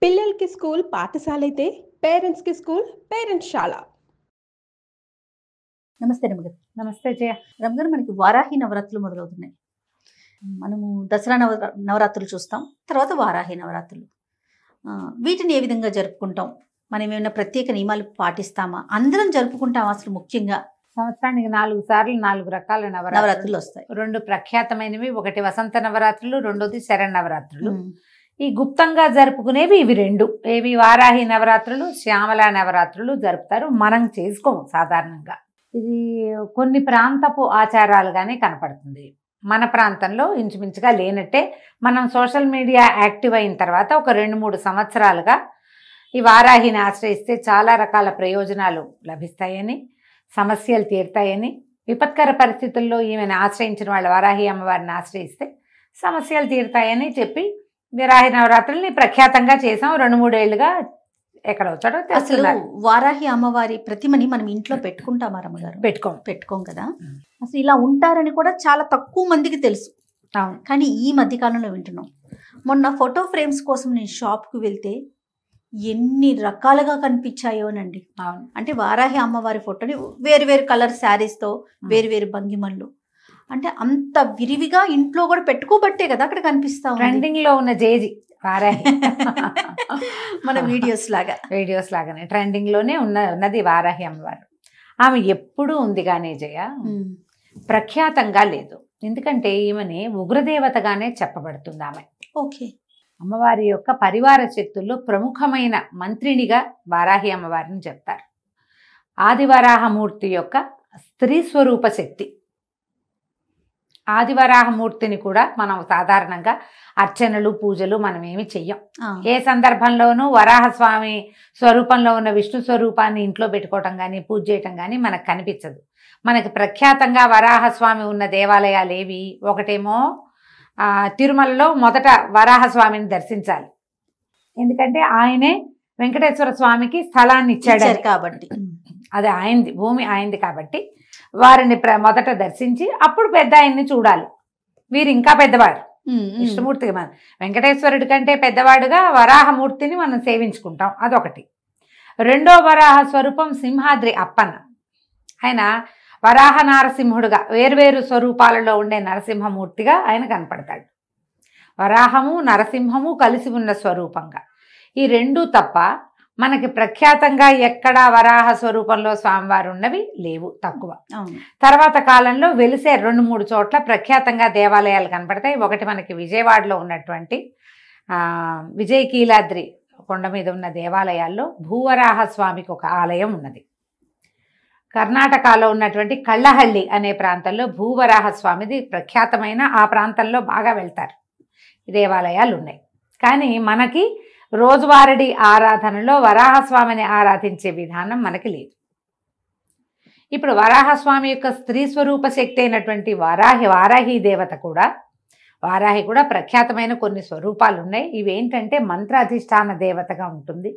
పిల్లలకి స్కూల్ పాఠశాలైతే పేరెంట్స్‌కి స్కూల్ పేరెంట్స్‌శాల. నమస్తే రమగారు. నమస్తే జయ. రమగారు, మనకి వారాహి నవరాత్రులు మొదలవుతున్నాయి. మనము దసరా నవరాత్రులు చూస్తాం, తర్వాత వారాహి నవరాత్రులు. వీటిని ఏ విధంగా జరుపుకుంటాం? మనం ఏమైనా ప్రత్యేక నియమాలు పాటిస్తామా? అందరం జరుపుకుంటాం? అసలు ముఖ్యంగా సంవత్సరానికి 4 సార్లు 4 రకాల నవరాత్రులు వస్తాయి. 2 ప్రఖ్యాతమైనవి, ఒకటి వసంత నవరాత్రులు, రెండోది శరన్నవరాత్రులు. ఈ గుప్తంగా జరుపుకునేవి ఇవి 2. ఏవి? వారాహి నవరాత్రులు, శ్యామల నవరాత్రులు జరుపుతారు. మనం చేసుకోము సాధారణంగా. ఇది కొన్ని ప్రాంతపు ఆచారాలుగానే కనపడుతుంది. మన ప్రాంతంలో ఇంచుమించుగా లేనట్టే. మనం సోషల్ మీడియా యాక్టివ్ అయిన తర్వాత ఒక 2-3 సంవత్సరాలుగా ఈ వారాహిని ఆశ్రయిస్తే చాలా రకాల ప్రయోజనాలు లభిస్తాయని, సమస్యలు తీరుతాయని, విపత్కర పరిస్థితుల్లో ఈమెను ఆశ్రయించిన వాళ్ళు వారాహి అమ్మవారిని ఆశ్రయిస్తే సమస్యలు తీరుతాయని చెప్పి వారాహి నవరాత్రుల్ని ప్రఖ్యాతంగా చేసాం. 2-3 ఏళ్లుగా ఎక్కడ వచ్చాడో అసలు వారాహి అమ్మవారి ప్రతిమని మనం ఇంట్లో పెట్టుకుంటామా రమ్మగారు? పెట్టుకోం కదా. అసలు ఇలా ఉంటారని కూడా చాలా తక్కువ మందికి తెలుసు. కానీ ఈ మధ్యకాలంలో వింటున్నాం. మొన్న ఫోటో ఫ్రేమ్స్ కోసం నేను షాప్కి వెళ్తే ఎన్ని రకాలుగా కనిపించాయోనండి. అంటే వారాహి అమ్మవారి ఫోటోని వేరు వేరు కలర్ శారీస్తో, వేరు వేరు భంగిమల్లో, అంటే అంత విరివిగా ఇంట్లో కూడా పెట్టుకోబట్టే కదా అక్కడ కనిపిస్తాం. ట్రెండింగ్ లో ఉన్న జేజీ వారాహి మన వీడియోస్ లాగానే ట్రెండింగ్ లోనే ఉన్నది వారాహి అమ్మవారు. ఆమె ఎప్పుడూ ఉంది కానీ జయ, ప్రఖ్యాతంగా లేదు. ఎందుకంటే ఈమెని ఉగ్రదేవతగానే చెప్పబడుతుంది ఆమె. ఓకే. అమ్మవారి యొక్క పరివార శక్తుల్లో ప్రముఖమైన మంత్రినిగా వారాహి అమ్మవారిని చెప్తారు. ఆదివరాహమూర్తి యొక్క స్త్రీ స్వరూప శక్తి. ఆదివరాహమూర్తిని కూడా మనం సాధారణంగా అర్చనలు, పూజలు మనం ఏమి చెయ్యం. ఏ సందర్భంలోనూ వరాహస్వామి స్వరూపంలో ఉన్న విష్ణు స్వరూపాన్ని ఇంట్లో పెట్టుకోవటం కానీ, పూజ చేయటం కానీ మనకు కనిపించదు. మనకి ప్రఖ్యాతంగా వరాహస్వామి ఉన్న దేవాలయాలు ఏవి? ఒకటేమో తిరుమలలో మొదట వరాహస్వామిని దర్శించాలి. ఎందుకంటే ఆయనే వెంకటేశ్వర స్వామికి స్థలాన్ని ఇచ్చాడు కాబట్టి, అది ఆయనది, భూమి ఆయనది కాబట్టి వారిని మొదట దర్శించి అప్పుడు పెద్ద ఆయన్ని చూడాలి. వీరు ఇంకా పెద్దవాడు, విష్ణుమూర్తికి. మనం వెంకటేశ్వరుడి కంటే పెద్దవాడుగా వరాహమూర్తిని మనం సేవించుకుంటాం. అదొకటి. రెండో వరాహ స్వరూపం సింహాద్రి అప్పన్న. ఆయన వరాహ నారసింహుడుగా వేర్వేరు స్వరూపాలలో ఉండే నరసింహమూర్తిగా ఆయన కనపడతాడు. వరాహము నరసింహము కలిసి ఉన్న స్వరూపంగా. ఈ 2 తప్ప మనకి ప్రఖ్యాతంగా ఎక్కడా వరాహ స్వరూపంలో స్వామివారు ఉన్నవి లేవు, తక్కువ. తర్వాత కాలంలో వెలిసే 2-3 చోట్ల ప్రఖ్యాతంగా దేవాలయాలు కనపడతాయి. ఒకటి మనకి విజయవాడలో ఉన్నటువంటి విజయకీలాద్రి కొండ మీద ఉన్న దేవాలయాల్లో భూవరాహ స్వామికి ఒక ఆలయం ఉన్నది. కర్ణాటకలో ఉన్నటువంటి కళ్ళహళ్ళి అనే ప్రాంతంలో భూవరాహ స్వామిది ప్రఖ్యాతమైన, ఆ ప్రాంతంలో బాగా వెళ్తారు. దేవాలయాలు ఉన్నాయి. కానీ మనకి రోజువారీ ఆరాధనలో వరాహస్వామిని ఆరాధించే విధానం మనకి లేదు. ఇప్పుడు వరాహస్వామి యొక్క స్త్రీ స్వరూప శక్తి అయినటువంటి వారాహి దేవత కూడా, వారాహి కూడా ప్రఖ్యాతమైన కొన్ని స్వరూపాలు ఉన్నాయి. ఇవేంటంటే మంత్రాధిష్టాన దేవతగా ఉంటుంది.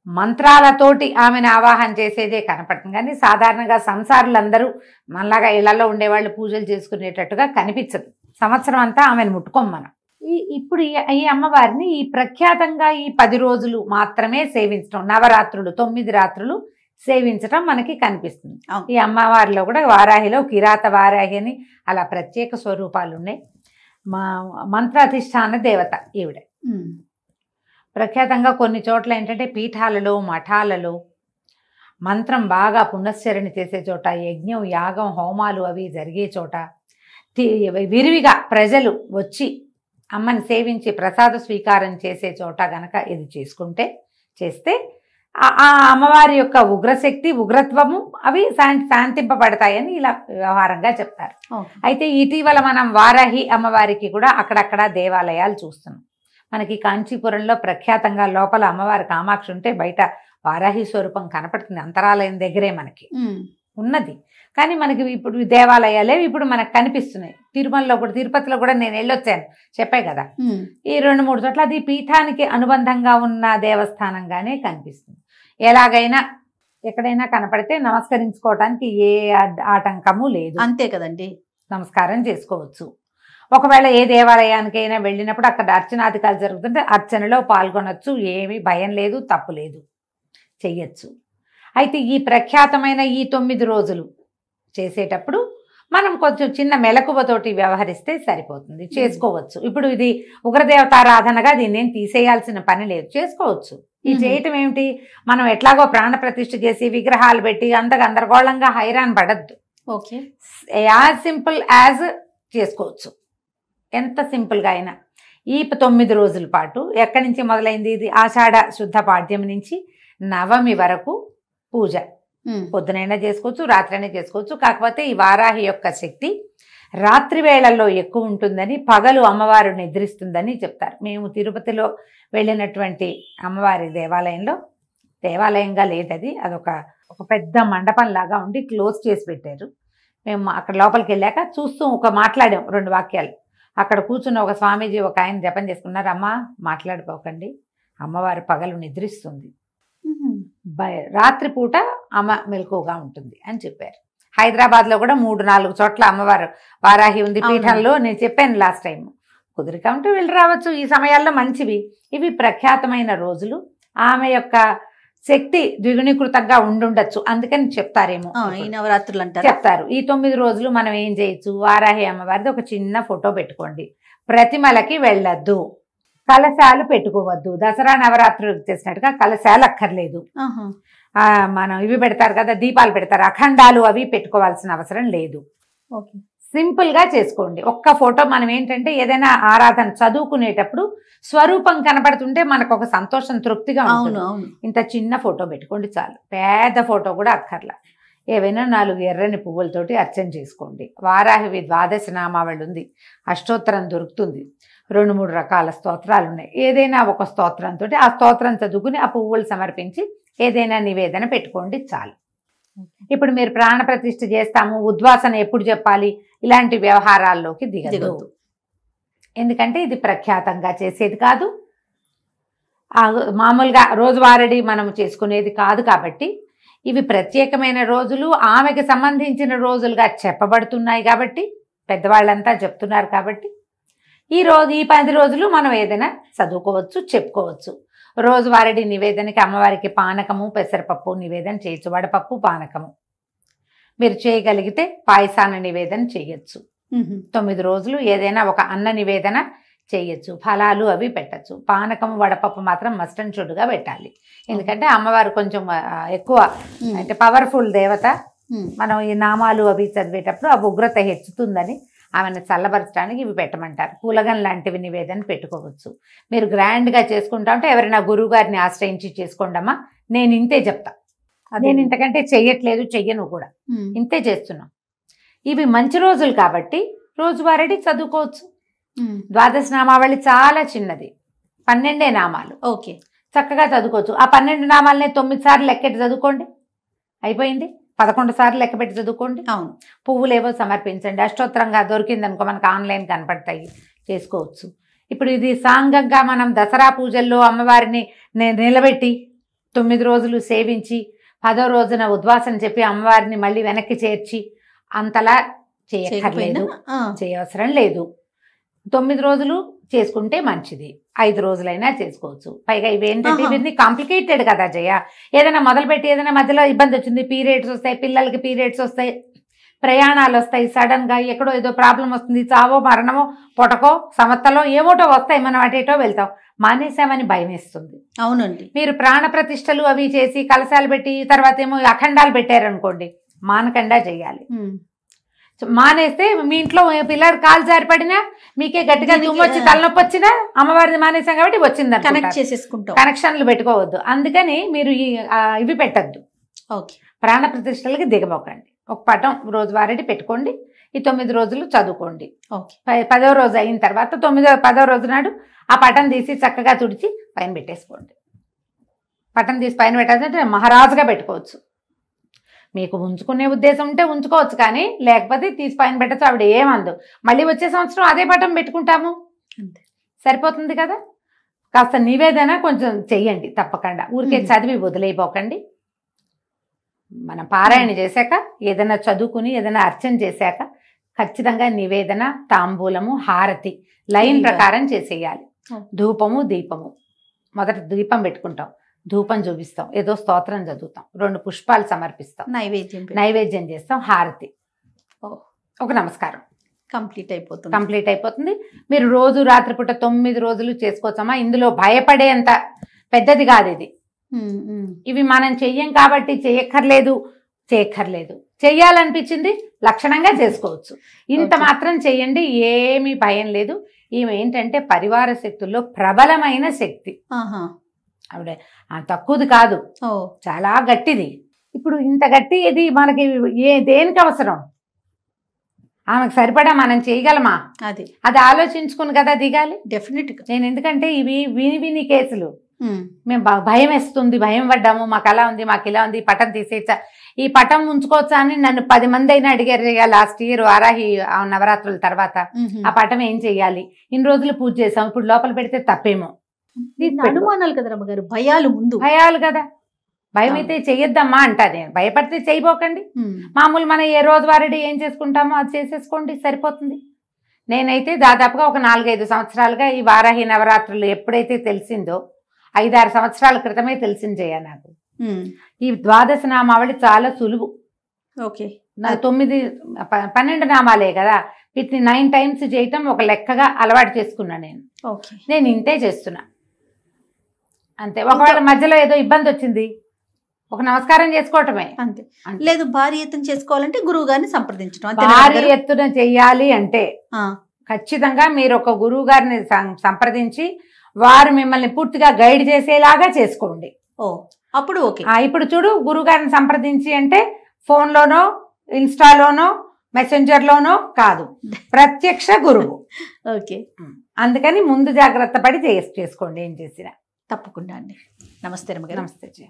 మంత్రాలతోటి ఆమెను ఆవాహన చేసేదే కనపడుతుంది. కానీ సాధారణంగా సంసారులందరూ మనలాగా ఇళ్లలో ఉండేవాళ్ళు పూజలు చేసుకునేటట్టుగా కనిపించదు. సంవత్సరం అంతా ఆమెను ముట్టుకోం మనం. ఇప్పుడు ఈ అమ్మవారిని ఈ ప్రఖ్యాతంగా ఈ 10 రోజులు మాత్రమే సేవించడం, నవరాత్రులు 9 రాత్రులు సేవించడం మనకి kanipistundi. ఈ అమ్మవారిలో కూడా వారాహిలో కిరాత వారాహి అని అలా ప్రత్యేక స్వరూపాలు ఉన్నాయి. మంత్రాధిష్టాన దేవత ఈవిడ. ప్రఖ్యాతంగా కొన్ని చోట్ల ఏంటంటే పీఠాలలో మఠాలలో మంత్రం బాగా పునశ్చరణ చేసే చోట, యజ్ఞం యాగం హోమాలు అవి జరిగే చోట విరివిగా ప్రజలు వచ్చి అమ్మని సేవించి ప్రసాద స్వీకారం చేసే చోట గనక ఇది చేస్తే ఆ అమ్మవారి యొక్క ఉగ్రశక్తి ఉగ్రత్వము అవి శాంతింపబడతాయని ఇలా వ్యవహారంగా చెప్తారు. అయితే ఇటీవల మనం వారాహి అమ్మవారికి కూడా అక్కడక్కడ దేవాలయాలు చూస్తున్నాం. మనకి కాంచీపురంలో ప్రఖ్యాతంగా లోపల అమ్మవారి కామాక్షి ఉంటే బయట వారాహి స్వరూపం కనపడుతుంది. అంతరాలయం దగ్గరే మనకి ఉన్నది. కానీ మనకి ఇప్పుడు దేవాలయాలే ఇప్పుడు మనకు కనిపిస్తున్నాయి. తిరుమలలో కూడా, తిరుపతిలో కూడా నేను వెళ్ళొచ్చాను, చెప్పాయి కదా. ఈ 2-3 చోట్ల అది పీఠానికి అనుబంధంగా ఉన్న దేవస్థానంగానే కనిపిస్తుంది. ఎలాగైనా ఎక్కడైనా కనపడితే నమస్కరించుకోవటానికి ఏ ఆటంకము లేదు. అంతే కదండి, నమస్కారం చేసుకోవచ్చు. ఒకవేళ ఏ దేవాలయానికైనా వెళ్ళినప్పుడు అక్కడ అర్చనాధికారులు జరుగుతుంటే అర్చనలో పాల్గొనొచ్చు, ఏమీ భయం లేదు, తప్పు లేదు, చెయ్యొచ్చు. అయితే ఈ ప్రఖ్యాతమైన ఈ 9 రోజులు చేసేటప్పుడు మనం కొంచెం చిన్న మెలకువతోటి వ్యవహరిస్తే సరిపోతుంది, చేసుకోవచ్చు. ఇప్పుడు ఇది ఉగ్రదేవతారాధనగా దీన్ని ఏం తీసేయాల్సిన పని లేదు, చేసుకోవచ్చు. ఈ చేయటం ఏమిటి, మనం ఎట్లాగో ప్రాణ ప్రతిష్ఠ చేసి విగ్రహాలు పెట్టి అంత గందరగోళంగా హైరాన్ పడద్దు. ఓకే, యాజ్ సింపుల్ యాజ్ చేసుకోవచ్చు, ఎంత సింపుల్గా అయినా. ఈ 9 రోజుల పాటు ఎక్కడి నుంచి మొదలైంది, ఇది ఆషాఢ శుద్ధ పాడ్యం నుంచి నవమి వరకు పూజ. పొద్దునైనా చేసుకోవచ్చు, రాత్రైనా చేసుకోవచ్చు. కాకపోతే ఈ వారాహి యొక్క శక్తి రాత్రి వేళల్లో ఎక్కువ ఉంటుందని, పగలు అమ్మవారు నిద్రిస్తుందని చెప్తారు. మేము తిరుపతిలో వెళ్ళినటువంటి అమ్మవారి దేవాలయంగా లేదది, అదొక పెద్ద మండపం లాగా ఉండి క్లోజ్ చేసి పెట్టారు. మేము అక్కడ లోపలికి వెళ్ళాక చూస్తూ మాట్లాడాం 2 వాక్యాలు. అక్కడ కూర్చున్న ఒక స్వామీజీ ఒక ఆయన జపం చేసుకున్నారు. అమ్మ మాట్లాడుకోకండి, అమ్మవారు పగలు నిద్రిస్తుంది, రాత్రిపూట అమ్మ మెలకువగా ఉంటుంది అని చెప్పారు. హైదరాబాద్లో కూడా 3-4 చోట్ల అమ్మవారు వారాహి ఉంది పీఠంలో. నేను చెప్పాను లాస్ట్ టైం, కుదిరిక ఉంటే వెళ్ళి రావచ్చు. ఈ సమయాల్లో మంచివి. ఇవి ప్రఖ్యాతమైన రోజులు, ఆమె యొక్క శక్తి ద్విగుణీకృతంగా ఉండుండొచ్చు, అందుకని చెప్తారేమో ఈ నవరాత్రులు అంటారు. చెప్తారు. ఈ 9 రోజులు మనం ఏం చేయొచ్చు, వారాహి అమ్మవారిది ఒక చిన్న ఫోటో పెట్టుకోండి, ప్రతిమలకి వెళ్ళొద్దు, కలశాలు పెట్టుకోవద్దు. దసరా నవరాత్రులకు చేసినట్టుగా కలశాలు అక్కర్లేదు. మనం ఇవి పెడతారు కదా, దీపాలు పెడతారు, అఖండాలు అవి పెట్టుకోవాల్సిన అవసరం లేదు. సింపుల్గా చేసుకోండి. ఒక్క ఫోటో. మనం ఏంటంటే ఏదైనా ఆరాధన చదువుకునేటప్పుడు స్వరూపం కనపడుతుంటే మనకు ఒక సంతోషం, తృప్తిగా ఉంటుంది. ఇంత చిన్న ఫోటో పెట్టుకోండి చాలు, పెద్ద ఫోటో కూడా అక్కర్లా. ఏవైనా 4 ఎర్రని పువ్వులతోటి అర్చన చేసుకోండి. వారాహివి 12 నామావళి ఉంది, అష్టోత్తరం దొరుకుతుంది, 2-3 రకాల స్తోత్రాలు ఉన్నాయి. ఏదైనా ఒక స్తోత్రంతో ఆ స్తోత్రం చదువుకుని ఆ పువ్వులు సమర్పించి ఏదైనా నివేదన పెట్టుకోండి చాలు. ఇప్పుడు మీరు ప్రాణ ప్రతిష్ఠ చేస్తాము, ఉద్వాసన ఎప్పుడు చెప్పాలి, ఇలాంటి వ్యవహారాల్లోకి దిగదు. ఎందుకంటే ఇది ప్రఖ్యాతంగా చేసేది కాదు, మామూలుగా రోజువారీ మనం చేసుకునేది కాదు. కాబట్టి ఇవి ప్రత్యేకమైన రోజులు, ఆమెకి సంబంధించిన రోజులుగా చెప్పబడుతున్నాయి. కాబట్టి పెద్దవాళ్ళంతా చెప్తున్నారు. కాబట్టి ఈ 10 రోజులు మనం ఏదైనా చదువుకోవచ్చు, చెప్పుకోవచ్చు. రోజువారీ నివేదనకి అమ్మవారికి పానకము, పెసరపప్పు నివేదన చేయొచ్చు, వడపప్పు, పానకము. మీరు చేయగలిగితే పాయసాన నివేదన చేయొచ్చు. 9 రోజులు ఏదైనా ఒక అన్న నివేదన చేయొచ్చు, ఫలాలు అవి పెట్టచ్చు. పానకము, వడపప్పు మాత్రం మస్ట్ అండ్ షుడ్గా పెట్టాలి. ఎందుకంటే అమ్మవారు కొంచెం ఎక్కువ అంటే పవర్ఫుల్ దేవత. మనం ఈ నామాలు అవి చదివేటప్పుడు ఆ ఉగ్రత హెచ్చుతుందని ఆమెను చల్లబరచడానికి ఇవి పెట్టమంటారు. పూలగన్ లాంటివి నివేదన పెట్టుకోవచ్చు. మీరు గ్రాండ్గా చేసుకుంటా ఉంటే ఎవరైనా గురువు గారిని ఆశ్రయించి చేసుకోండమ్మా, నేను ఇంతే చెప్తా, నేను ఇంతకంటే చెయ్యట్లేదు, చెయ్యను కూడా, ఇంతే చేస్తున్నాం. ఇవి మంచి రోజులు కాబట్టి రోజువారీ చదువుకోవచ్చు. 12 నామావళి చాలా చిన్నది, 12 నామాలు. ఓకే, చక్కగా చదువుకోవచ్చు. ఆ 12 నామాలనే 9 సార్లు లెక్కెట్టి చదువుకోండి, అయిపోయింది. 11 సార్లు లెక్క పెట్టి చదువుకోండి. అవును, పువ్వులు ఏవో సమర్పించండి. అష్టోత్తరంగా దొరికింది అనుకో, మనకు ఆన్లైన్ కనపడతాయి, చేసుకోవచ్చు. ఇప్పుడు ఇది సాంగంగా మనం దసరా పూజల్లో అమ్మవారిని నిలబెట్టి 9 రోజులు సేవించి 10వ రోజున ఉద్వాసన చెప్పి అమ్మవారిని మళ్ళీ వెనక్కి చేర్చి అంతలా చేయక్కర్లేదు, చేయవసరం లేదు. 9 రోజులు చేసుకుంటే మంచిది, 5 రోజులైనా చేసుకోవచ్చు. పైగా ఇవేంటంటే ఇవన్నీ కాంప్లికేటెడ్ కదా జయ. ఏదైనా మొదలుపెట్టి ఏదైనా మధ్యలో ఇబ్బంది వచ్చింది, పీరియడ్స్ వస్తాయి, పిల్లలకి పీరియడ్స్ వస్తాయి, ప్రయాణాలు వస్తాయి, సడన్గా ఎక్కడో ఏదో ప్రాబ్లం వస్తుంది, చావో మరణమో పొటకో సమత్తలో ఏమోటో వస్తాయి, మనం అటేటో వెళ్తాం, మానేసామని భయం వేస్తుంది. అవునండి. మీరు ప్రాణ ప్రతిష్టలు అవి చేసి కలశాలు పెట్టి తర్వాత ఏమో అఖండాలు పెట్టారనుకోండి, మానకుండా చేయాలి. మానేస్తే మీ ఇంట్లో పిల్లడు కాలు జారిపడినా, మీకే గట్టిగా తుమ్మొచ్చి తలనొప్పి వచ్చినా అమ్మవారిని మానేసాం కాబట్టి వచ్చింది, కనెక్ట్ చేసేసుకుంటాం. కనెక్షన్లు పెట్టుకోవద్దు. అందుకని మీరు ఇవి పెట్టద్దు, ఓకే, ప్రాణ ప్రతిష్టలకి దిగబోకండి. ఒక పటం రోజువారీ పెట్టుకోండి, ఈ 9 రోజులు చదువుకోండి. ఓకే, 10వ రోజు అయిన తర్వాత 10వ రోజు నాడు ఆ పటం తీసి చక్కగా తుడిచి పైన పెట్టేసుకోండి. పటం తీసి పైన పెట్టాలంటే మహారాజుగా పెట్టుకోవచ్చు. మీకు ఉంచుకునే ఉద్దేశం ఉంటే ఉంచుకోవచ్చు, కానీ లేకపోతే తీసి పైన పెట్టచ్చు, ఆవిడ ఏమందు. మళ్ళీ వచ్చే సంవత్సరం అదే పటం పెట్టుకుంటాము, సరిపోతుంది కదా. కాస్త నివేదన కొంచెం చెయ్యండి తప్పకుండా, ఊరికే చదివి వదిలేయపోకండి. మనం పారాయణ చేశాక ఏదైనా చదువుకుని ఏదైనా అర్చన చేశాక ఖచ్చితంగా నివేదన, తాంబూలము, హారతి లైన్ ప్రకారం చేసేయాలి. ధూపము, దీపము. మొదట దీపం పెట్టుకుంటాం, ధూపం చూపిస్తాం, ఏదో స్తోత్రం చదువుతాం, 2 పుష్పాలు సమర్పిస్తాం, నైవేద్యం చేస్తాం, హారతి, ఒక నమస్కారం, కంప్లీట్ అయిపోతుంది. మీరు రోజు రాత్రిపూట 9 రోజులు చేసుకోవచ్చమ్మా. ఇందులో భయపడేంత పెద్దది కాదు ఇది. ఇవి మనం చెయ్యం కాబట్టి చేయక్కర్లేదు, చెయ్యాలనిపించింది లక్షణంగా చేసుకోవచ్చు. ఇంత మాత్రం చెయ్యండి, ఏమీ భయం లేదు. ఈమె ఏంటంటే పరివార శక్తుల్లో ప్రబలమైన శక్తి. ఆవిడ తక్కువది కాదు, చాలా గట్టిది. ఇప్పుడు ఇంత గట్టి ఇది మనకి దేనికి అవసరం? ఆమెకు సరిపడా మనం చేయగలమా? అది ఆలోచించుకుని కదా దిగాలి. డెఫినెట్గా. నేను ఎందుకంటే ఇవి విని కేసులు మేము భయం వేస్తుంది, భయం పడ్డాము, మాకు అలా ఉంది, మాకు ఇలా ఉంది, పటం తీసేయచ్చా, ఈ పటం ఉంచుకోవచ్చా అని నన్ను 10 మంది అయినా అడిగారు. లాస్ట్ ఇయర్ వారాహి నవరాత్రుల తర్వాత ఆ పటం ఏం చెయ్యాలి, ఇన్ని రోజులు పూజ చేసాం, ఇప్పుడు లోపల పెడితే తప్పేమో. అనుమానాలు కదా రమ్మగారు, భయాలు కదా. భయం అయితే చెయ్యొద్దమ్మా అంటది. భయపడితే చేయబోకండి. మామూలు మనం ఏ రోజు వారడి ఏం చేసుకుంటామో అది చేసేసుకోండి, సరిపోతుంది. నేనైతే దాదాపుగా ఒక 4-5 సంవత్సరాలుగా ఈ వారాహి నవరాత్రులు ఎప్పుడైతే తెలిసిందో, 5-6 సంవత్సరాల క్రితమే తెలిసింది జయ నాకు. ఈ 12 నామావళి చాలా సులువు. నాకు 12 నామాలే కదా, వీటిని 9 టైమ్స్ చేయటం ఒక లెక్కగా అలవాటు చేసుకున్నా. నేను ఇంతే చేస్తున్నా అంతే. ఒకవేళ మధ్యలో ఏదో ఇబ్బంది వచ్చింది, ఒక నమస్కారం చేసుకోవటమే అంతే. లేదు భారీ ఎత్తున చేసుకోవాలంటే గురువు గారిని సంప్రదించడం. భారీ ఎత్తున చెయ్యాలి అంటే ఖచ్చితంగా మీరు ఒక గురువు గారిని సంప్రదించి వారు మిమ్మల్ని పూర్తిగా గైడ్ చేసేలాగా చేసుకోండి. అప్పుడు ఓకే. ఇప్పుడు చూడు, గురువు గారిని సంప్రదించి అంటే ఫోన్లోనో, ఇన్స్టాలోనో, మెసెంజర్లోనో కాదు, ప్రత్యక్ష గురువు. అందుకని ముందు జాగ్రత్త పడి చేసుకోండి ఏం చేసినా. తప్పకుండా అండి. నమస్తే రమ్మగారు. నమస్తే.